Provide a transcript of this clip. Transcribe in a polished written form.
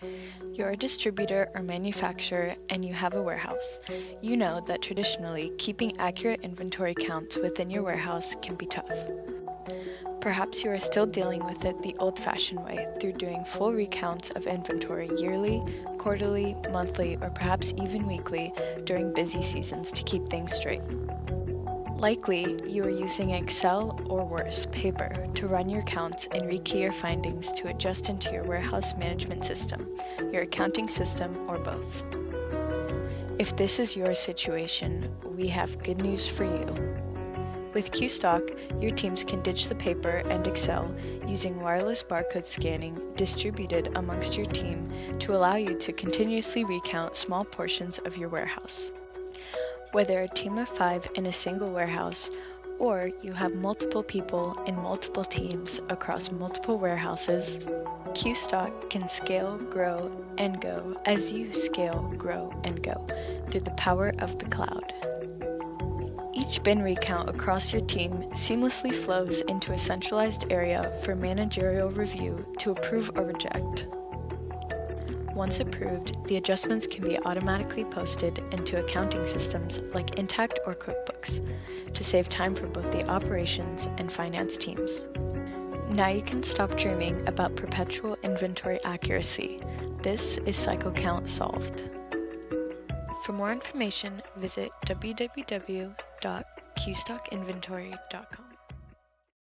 You're a distributor or manufacturer and you have a warehouse. You know that traditionally, keeping accurate inventory counts within your warehouse can be tough. Perhaps you are still dealing with it the old-fashioned way through doing full recounts of inventory yearly, quarterly, monthly, or perhaps even weekly during busy seasons to keep things straight. Likely, you are using Excel or worse, paper, to run your counts and rekey your findings to adjust into your warehouse management system, your accounting system, or both. If this is your situation, we have good news for you. With QStock, your teams can ditch the paper and Excel using wireless barcode scanning distributed amongst your team to allow you to continuously recount small portions of your warehouse. Whether a team of 5 in a single warehouse, or you have multiple people in multiple teams across multiple warehouses, QStock can scale, grow, and go as you scale, grow, and go through the power of the cloud. Each bin recount across your team seamlessly flows into a centralized area for managerial review to approve or reject. Once approved, the adjustments can be automatically posted into accounting systems like Intact or QuickBooks to save time for both the operations and finance teams. Now you can stop dreaming about perpetual inventory accuracy. This is Cycle Count solved. For more information, visit www.qstockinventory.com.